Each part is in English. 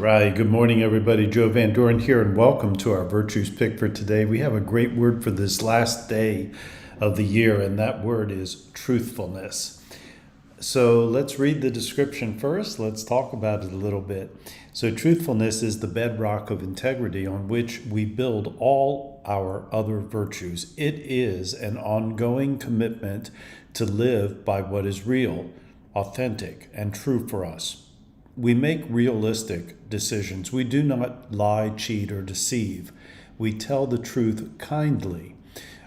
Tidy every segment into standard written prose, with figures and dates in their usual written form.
Right. Good morning, everybody. Joe Van Doren here, and welcome to our Virtues Pick for today. We have a great word for this last day of the year, and that word is truthfulness. So let's read the description first. Let's talk about it a little bit. So, truthfulness is the bedrock of integrity on which we build all our other virtues. It is an ongoing commitment to live by what is real, authentic, and true for us. We make realistic decisions. We do not lie, cheat, or deceive. We tell the truth kindly.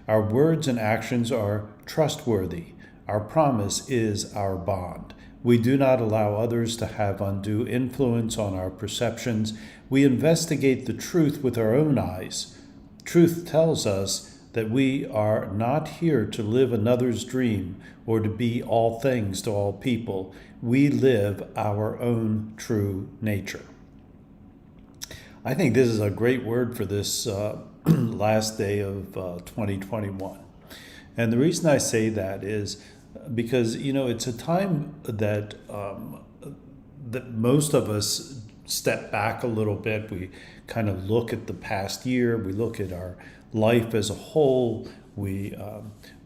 Our words and actions are trustworthy. Our promise is our bond. We do not allow others to have undue influence on our perceptions. We investigate the truth with our own eyes. Truth tells us that we are not here to live another's dream or to be all things to all people. We live our own true nature. I think this is a great word for this last day of 2021. And the reason I say that is because, it's a time that that most of us step back a little bit. We kind of look at the past year. We look at our life as a whole. We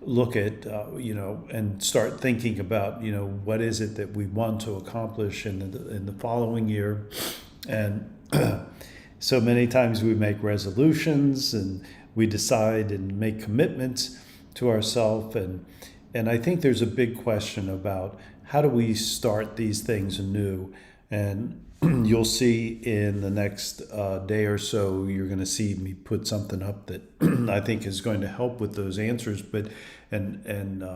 look at, and start thinking about, what is it that we want to accomplish in the following year. And so many times we make resolutions and we decide and make commitments to ourselves. And I think there's a big question about how do we start these things anew. And you'll see in the next day or so, you're going to see me put something up that I think is going to help with those answers, but and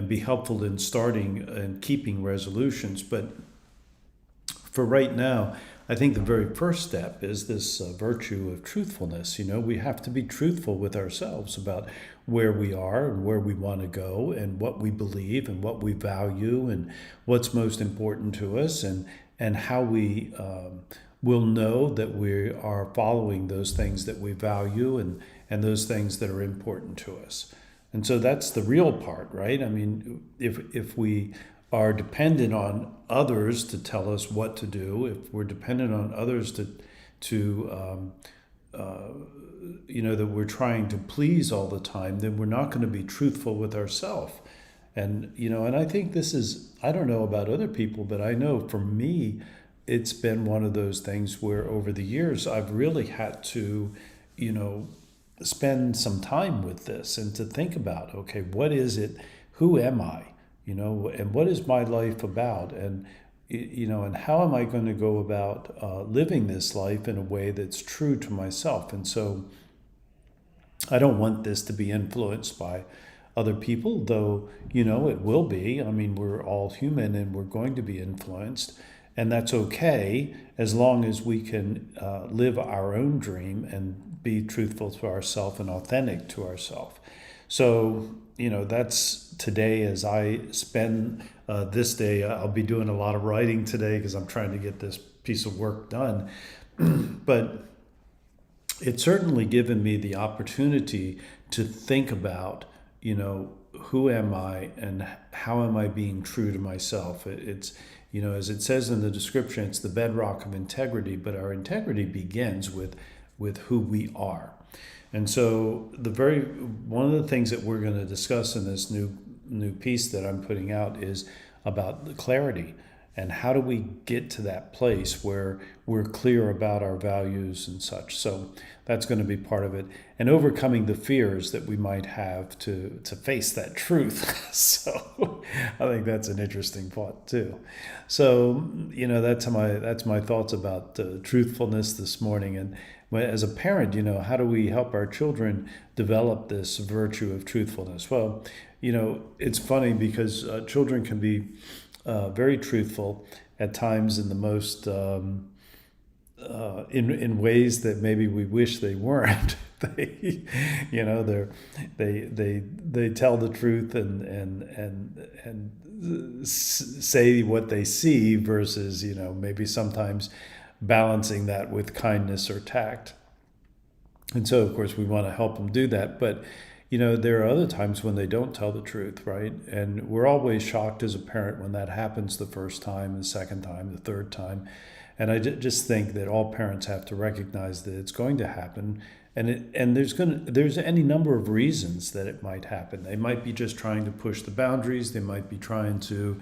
be helpful in starting and keeping resolutions. But for right now, I think the very first step is this virtue of truthfulness. We have to be truthful with ourselves about where we are and where we want to go and what we believe and what we value and what's most important to us, and how we will know that we are following those things that we value and those things that are important to us. And so that's the real part, right? I mean, if we are dependent on others to tell us what to do, if we're dependent on others that we're trying to please all the time, then we're not going to be truthful with ourselves. And I think this is, I don't know about other people, but I know for me, it's been one of those things where over the years, I've really had to, spend some time with this and to think about, okay, what is it? Who am I? And what is my life about? And, and how am I going to go about living this life in a way that's true to myself? And so I don't want this to be influenced by other people, though, it will be. I mean, we're all human and we're going to be influenced. And that's okay as long as we can live our own dream and be truthful to ourselves and authentic to ourselves. So, that's today as I spend this day. I'll be doing a lot of writing today because I'm trying to get this piece of work done. But it's certainly given me the opportunity to think about, who am I and how am I being true to myself? It's, as it says in the description, it's the bedrock of integrity, but our integrity begins with who we are. And so one of the things that we're going to discuss in this new piece that I'm putting out is about the clarity and how do we get to that place where we're clear about our values and such. So that's going to be part of it, and overcoming the fears that we might have to face that truth. So I think that's an interesting thought too. So that's my thoughts about truthfulness this morning. And as a parent, how do we help our children develop this virtue of truthfulness? Well, it's funny because children can be very truthful at times in the most in ways that maybe we wish they weren't. They tell the truth and say what they see versus maybe sometimes balancing that with kindness or tact. And so, of course, we want to help them do that. But, there are other times when they don't tell the truth, right? And we're always shocked as a parent when that happens the first time, the second time, the third time. And I just think that all parents have to recognize that it's going to happen, and there's any number of reasons that it might happen. They might be just trying to push the boundaries. They might be trying to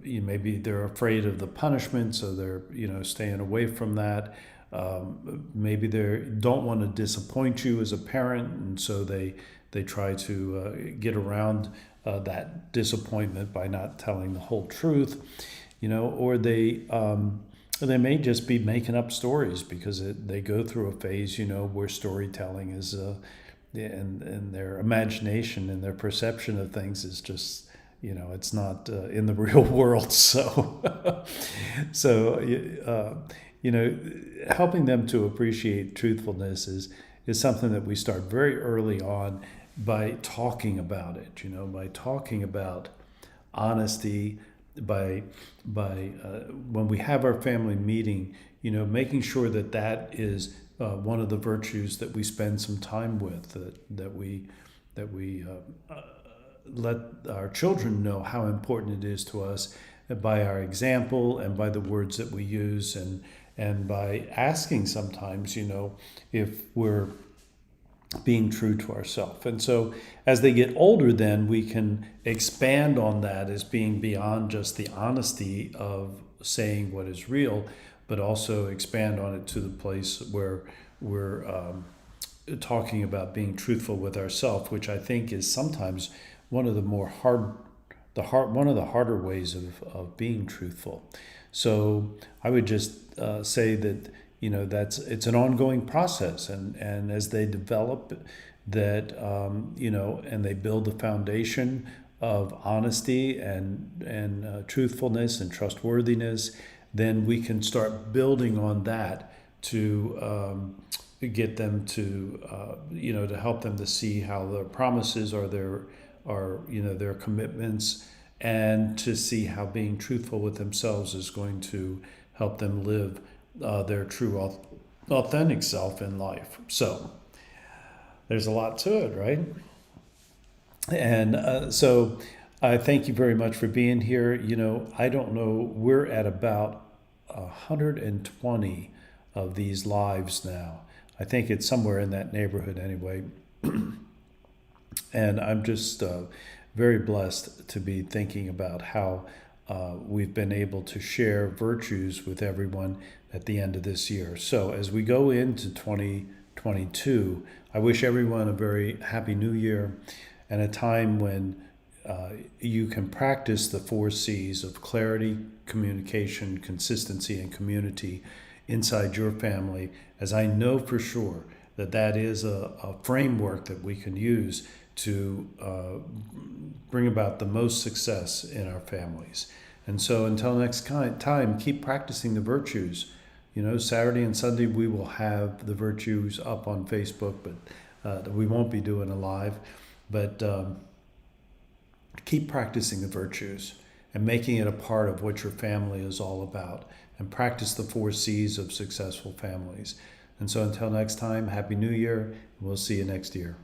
maybe they're afraid of the punishment, so they're staying away from that. Maybe they don't want to disappoint you as a parent, and so they try to get around that disappointment by not telling the whole truth, or they may just be making up stories because they go through a phase, where storytelling is, and their imagination and their perception of things is just, it's not in the real world. So, helping them to appreciate truthfulness is something that we start very early on by talking about it, by talking about honesty, by when we have our family meeting, making sure that is one of the virtues that we spend some time with, that we let our children know how important it is to us by our example and by the words that we use, and by asking sometimes, if we're being true to ourselves. And so as they get older, then we can expand on that as being beyond just the honesty of saying what is real, but also expand on it to the place where we're talking about being truthful with ourselves, which I think is sometimes one of the harder ways of being truthful. So I would just say that it's an ongoing process, and as they develop that, and they build the foundation of honesty and truthfulness and trustworthiness, then we can start building on that to get them to to help them to see how their promises are their commitments, and to see how being truthful with themselves is going to help them live their true, authentic self in life. So there's a lot to it, right? And so I thank you very much for being here. I don't know, we're at about 120 of these lives now. I think it's somewhere in that neighborhood anyway. And I'm just very blessed to be thinking about how we've been able to share virtues with everyone at the end of this year. So as we go into 2022, I wish everyone a very happy new year, and a time when you can practice the 4 C's of clarity, communication, consistency, and community inside your family, as I know for sure that is a framework that we can use to bring about the most success in our families. And so until next time, keep practicing the virtues. Saturday and Sunday we will have the virtues up on Facebook, but we won't be doing a live. But keep practicing the virtues and making it a part of what your family is all about. And practice the 4 C's of successful families. And so until next time, Happy New Year. We'll see you next year.